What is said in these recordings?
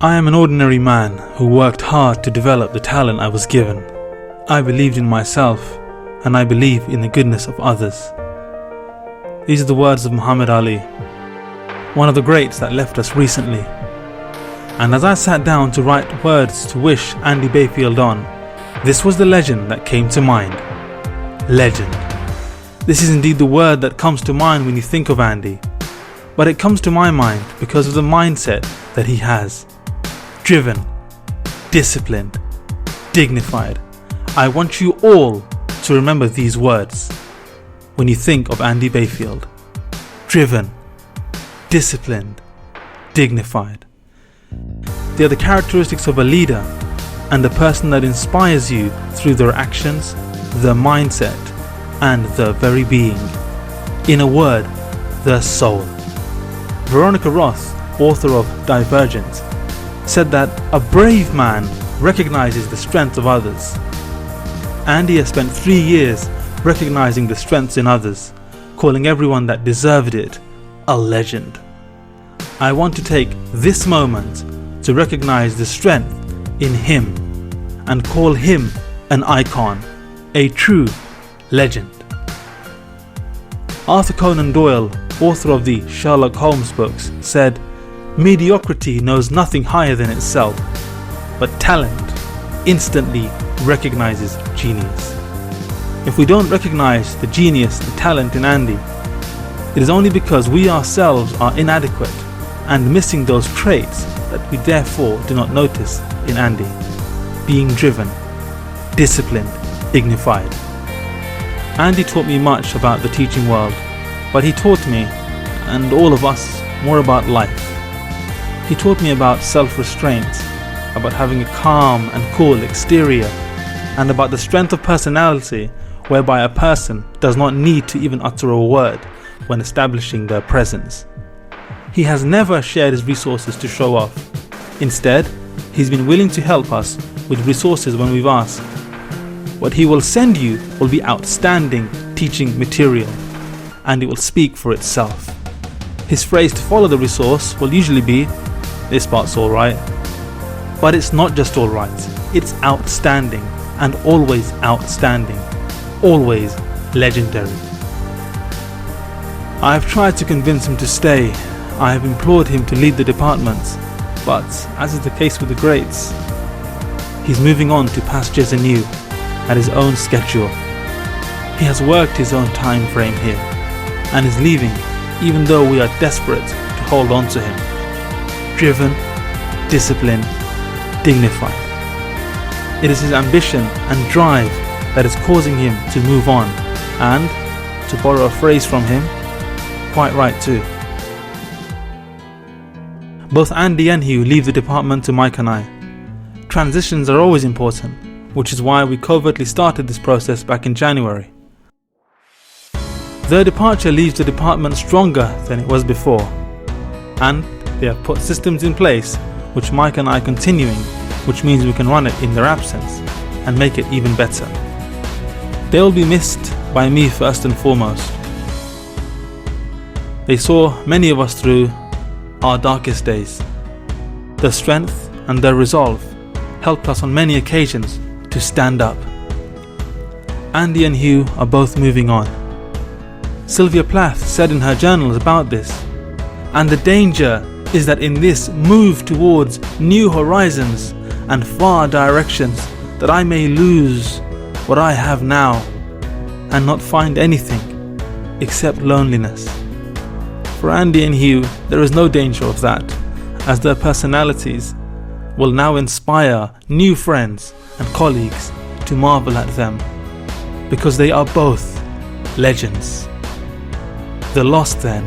I am an ordinary man who worked hard to develop the talent I was given. I believed in myself, and I believe in the goodness of others. These are the words of Muhammad Ali, one of the greats that left us recently. And as I sat down to write words to wish Andy Bayfield on, this was the legend that came to mind. Legend. This is indeed the word that comes to mind when you think of Andy, but it comes to my mind because of the mindset that he has. Driven, disciplined, dignified. I want you all to remember these words when you think of Andy Bayfield. Driven, disciplined, dignified. They are the characteristics of a leader and the person that inspires you through their actions, their mindset, and their very being. In a word, their soul. Veronica Roth, author of Divergent, said that a brave man recognizes the strength of others. Andy has spent 3 years recognizing the strengths in others, calling everyone that deserved it a legend. I want to take this moment to recognize the strength in him and call him an icon, a true legend. Arthur Conan Doyle, author of the Sherlock Holmes books, said, "Mediocrity knows nothing higher than itself, but talent instantly recognizes genius." If we don't recognize the genius, the talent in Andy, it is only because we ourselves are inadequate and missing those traits that we therefore do not notice in Andy. Being driven, disciplined, dignified. Andy taught me much about the teaching world, but he taught me, and all of us, more about life. He taught me about self-restraint, about having a calm and cool exterior, and about the strength of personality whereby a person does not need to even utter a word when establishing their presence. He has never shared his resources to show off. Instead, he's been willing to help us with resources when we've asked. What he will send you will be outstanding teaching material, and it will speak for itself. His phrase to follow the resource will usually be, "This part's alright." But it's not just alright, it's outstanding, and always outstanding, always legendary. I have tried to convince him to stay. I have implored him to lead the department, but as is the case with the greats, he's moving on to pastures anew at his own schedule. He has worked his own time frame here and is leaving even though we are desperate to hold on to him. Driven, disciplined, dignified. It is his ambition and drive that is causing him to move on, and, to borrow a phrase from him, quite right too. Both Andy and Hugh leave the department to Mike and I. Transitions are always important, which is why we covertly started this process back in January. Their departure leaves the department stronger than it was before, and they have put systems in place which Mike and I are continuing, which means we can run it in their absence and make it even better. They will be missed by me first and foremost. They saw many of us through our darkest days. Their strength and their resolve helped us on many occasions to stand up. Andy and Hugh are both moving on. Sylvia Plath said in her journals about this, and the danger is that in this move towards new horizons and far directions that I may lose what I have now and not find anything except loneliness. For Andy and Hugh, there is no danger of that, as their personalities will now inspire new friends and colleagues to marvel at them, because they are both legends. The loss then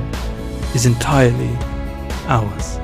is entirely ours.